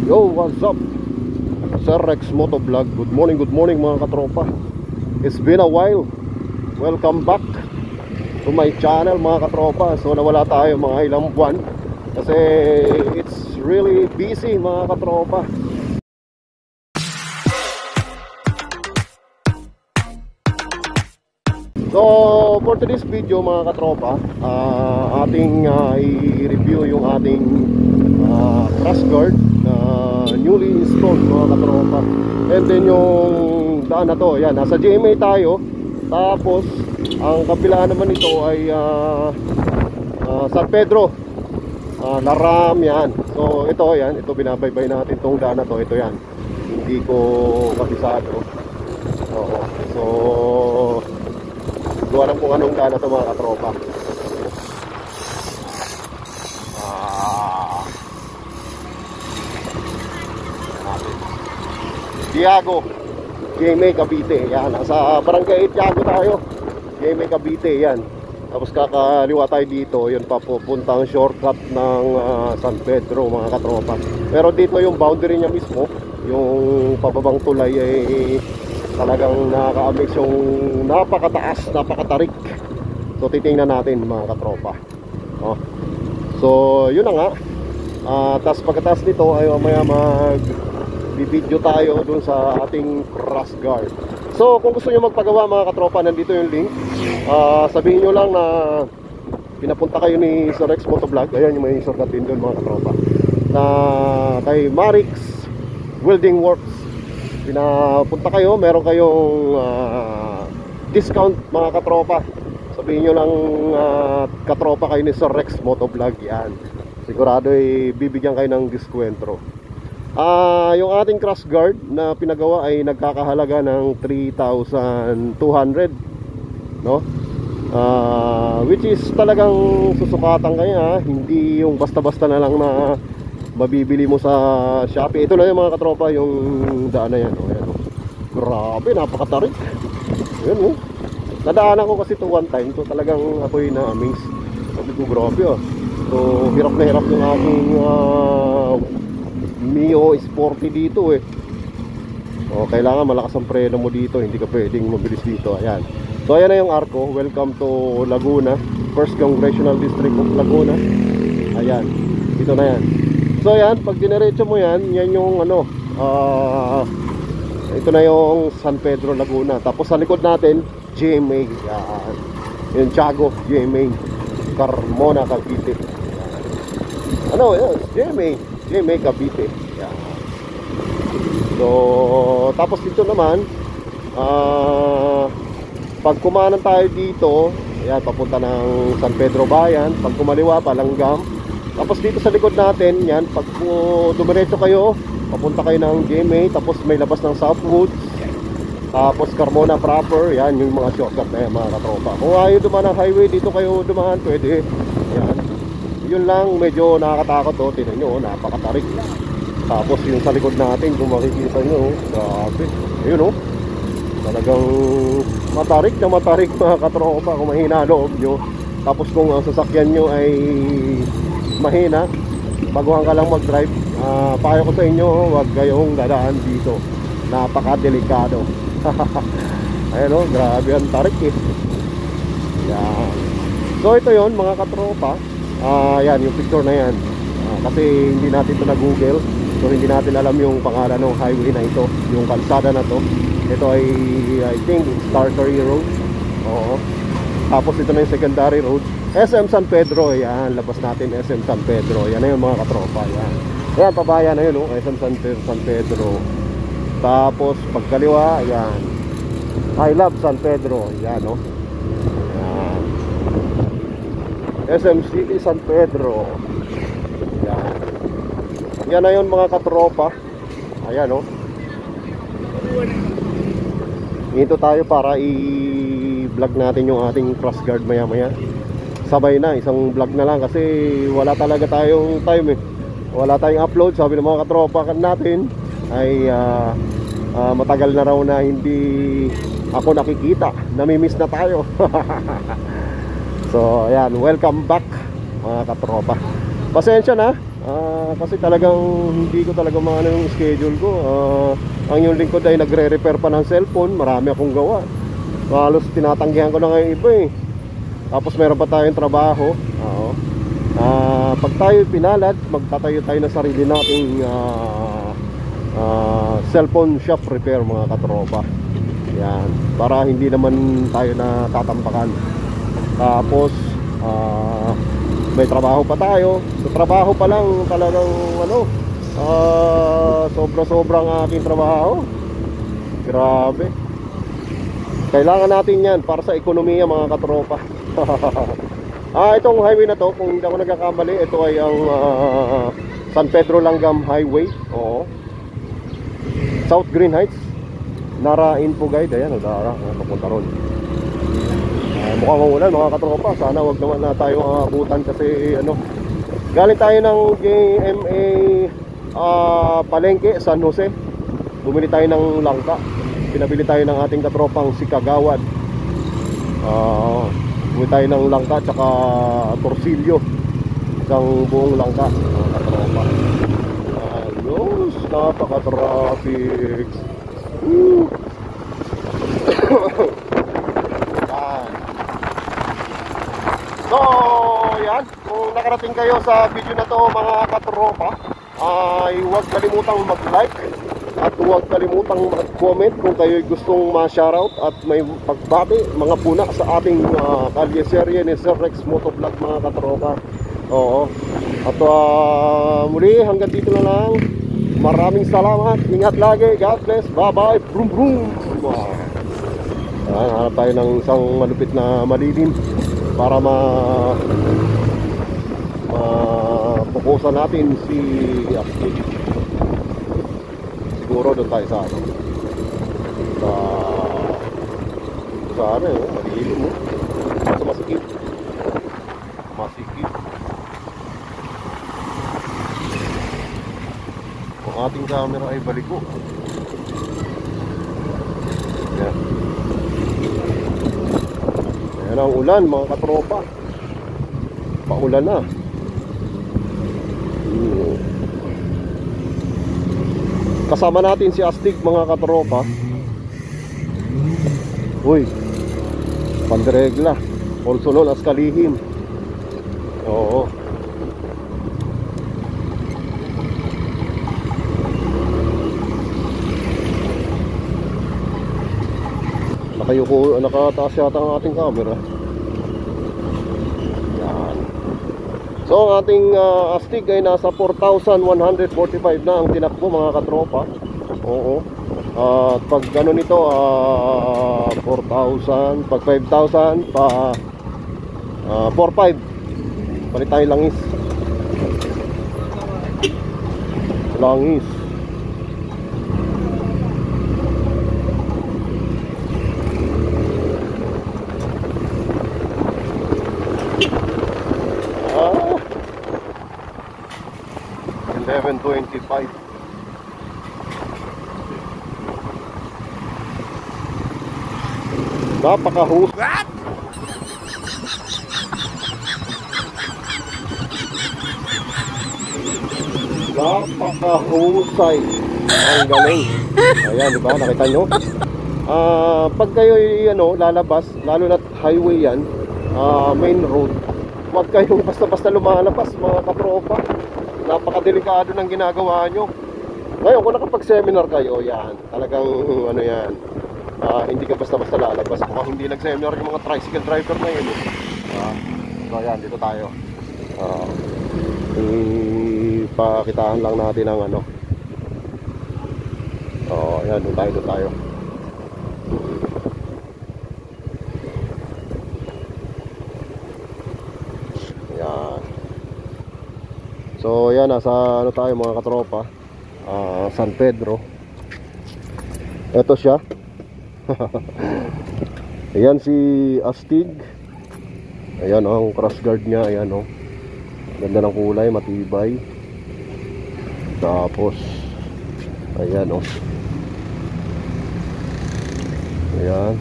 Yo, what's up? Sir Rex Motovlog. Good morning mga katropa. It's been a while. Welcome back to my channel mga katropa. So nawala tayo mga ilang buwan kasi it's really busy mga katropa. So for today's video mga katropa, ating i-review yung ating crash guard na newly installed mga katropa. And then yung daan na to, yan, nasa GMA tayo. Tapos ang kabila naman ito ay San Pedro, Laram, yan. So ito, yan, ito binabaybay natin tong daan na to. Ito yan, hindi ko kabisado. So doon alam kung anong daan na to mga katropa. Tiago, GMA Cavite. Yan, nasa Barangay Tiago tayo, GMA Cavite, yan. Tapos kakaliwa tayo dito, yun papupuntang shortcut ng San Pedro mga katropa. Pero dito yung boundary niya mismo, yung pababang tulay ay talagang nakaka-mix, yung napakataas, napakatarik. So titingnan natin mga katropa. So yun na nga. Tapos pagkatapos nito ay mamaya video tayo dun sa ating crash guard. So kung gusto nyo magpagawa mga katropa, nandito yung link. Sabihin nyo lang na pinapunta kayo ni Sir Rex Motovlog. Ayan yung may shortcut din dun mga katropa, na kay Marix Welding Works. Pinapunta kayo, meron kayong discount mga katropa. Sabihin nyo lang katropa kayo ni Sir Rex Motovlog. Yan, sigurado bibigyan kayo ng diskwento. Yung ating crash guard na pinagawa ay nagkakahalaga ng 3,200, no? Which is talagang susukatan kaya, hindi yung basta-basta na lang na mabibili mo sa Shopee. Ito na yung mga katropa, yung daan na yan, ayan, grabe, napakatarik. Ayan, nadaanan ko kasi ito one time. So talagang ako'y na-amaze. Sabi ko, grabe So hirap na hirap yung aking Mio Sporty dito kailangan malakas ang preno mo dito, hindi ka pwedeng mabilis dito. Ayan. So ayan na yung arko. Welcome to Laguna, First Congressional District of Laguna. Ayan, dito na yan. So ayan, pag dinerecho mo yan, yan yung ito na yung San Pedro, Laguna. Tapos sa likod natin, GMA. Yan, yung Tiago, GMA Carmona, Cavite. GMA Cavite. Yan. So tapos dito naman, pag kumanan tayo dito, ayan, papunta ng San Pedro Bayan. Pag kumaliwa, Palanggam. Tapos dito sa likod natin, yan, pag dumiretso kayo, papunta kayo ng GMA. Tapos may labas ng Southwoods, tapos Carmona proper. Yan yung mga shortcut na yan mga katropa. Kung ayaw dumaan ng highway, dito kayo dumaan, pwede. Yan, yun lang, medyo nakakatakot. Tingnan nyo, napakatarik. Tapos yung sa likod natin, kung makikita nyo, grabe. Ayun talagang matarik na matarik mga katropa kung mahina loob nyo. Tapos kung ang sasakyan nyo ay mahina, baguhan ka lang mag-drive, payo ko sa inyo, huwag kayong dadaan dito. Napakadelikado. Ayun grabe ang tarik Yan. So ito yon mga katropa. Yan yung picture na yan. Kasi hindi natin ito na Google, so hindi natin alam yung pangalan ng highway na ito, yung kalsada na to. Ito ay I think Startery Road. Tapos ito na yung secondary road, SM San Pedro. Yan, labas natin SM San Pedro. Yan na yung mga katropa. Yan, ayan, pabaya na yun SM San Pedro. Tapos pagkaliwa, yan, I Love San Pedro. Yan yan. SM City San Pedro. Yan, yan na yun mga katropa. Ayan Ito tayo para i-vlog natin yung ating crash guard maya maya. Sabay na, isang vlog na lang kasi wala talaga tayong time wala tayong upload. Sabi ng mga katropa natin ay matagal na raw na hindi ako nakikita, namimiss na tayo. So ayan, welcome back mga katropa. Pasensya na, Kasi talagang hindi ko talaga maano yung schedule ko. Ang yung lingkod ay nagre-repair pa ng cellphone. Marami akong gawa. Halos tinatanggihan ko na ngayon iba eh. Tapos meron pa tayong trabaho. Oo. Pag tayo pinalad, magtatayo tayo na sarili nating cellphone shop repair, mga katropa. Yan, para hindi naman tayo na tatampakan. Tapos may trabaho pa tayo. Sa trabaho pa lang talagang sobra-sobrang aking trabaho. Grabe. Kailangan natin yan para sa ekonomiya, mga katropa. Itong highway na to, kung hindi ako nagkakamali, ito ay ang San Pedro Langgam Highway. Oo. South Green Heights, Nara Info Guide. Ayan, Nara, papunta ron. Mukhang maulan, mga katropa. Sana wag naman na tayo abutan kasi galing tayo ng GMA Palengke, San Jose. Bumili tayo ng langka. Pinabili tayo ng ating katropang si Kagawad. Bumili tayo ng langka tsaka torsilyo. Isang buong langka, mga katropa. Ayos, napaka-traffic. So, yan. Kung nakarating kayo sa video na to, mga katropa, ay huwag kalimutang mag-like at huwag kalimutang mag-comment kung kayo gustong ma-shoutout at may pagbati, mga puna sa ating kalye-serye ni Sir Rex Motovlog, mga katropa. Oo. At muli, hanggang dito na lang. Maraming salamat. Ingat lagi. God bless. Bye-bye. Brum brum. Hanap tayo ng isang malupit na malilim para mapukusan natin si Ashley. Siguro doon tayo sa malilim mo. Sa masikip. Kung ating camera ay baliko. Yan. Ayan ang ulan, mga katropa. Paulan na. Kasama natin si Astig, mga katropa. Uy, Panderegla, also known as Kalihim. Oo. Nakataas yata ang ating camera. Yan. So ang ating astig ay nasa 4,145 na ang tinakbo, mga katropa. Oo. At pag gano'n nito 4,000, pag 5,000 pa 4,500 palit tayo langis. $11.25. Napakahusay. Napakahusay. Ang galing. Ayan, diba? Nakita nyo? Pag kayo lalabas, lalo na highway yan, main road, huwag kayong basta-basta lumalabas, mga katropa. Napakadelikado ng ginagawa nyo. Ngayon, kung nakapag-seminar kayo, yan, talagang yan, hindi ka basta-basta lalabas. Kung hindi nag-seminar yung mga tricycle driver na yun. So yan, dito tayo. Ipakitaan lang natin ang yan, doon tayo. Yan. So yan, nasa tayo, mga katropa, San Pedro. Ito siya. Ayan si Astig. Ayan ang crash guard niya. Ayan ganda ng kulay, matibay. Tapos ayan ayan,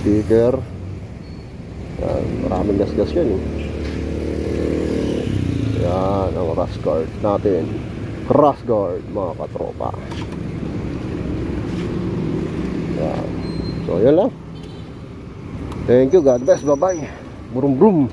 sticker. Ayan, maraming gas yan Yan ang rush guard natin. Rush guard mga katropa. Yan. So yan lang. Thank you, God bless, bye bye. Brum brum.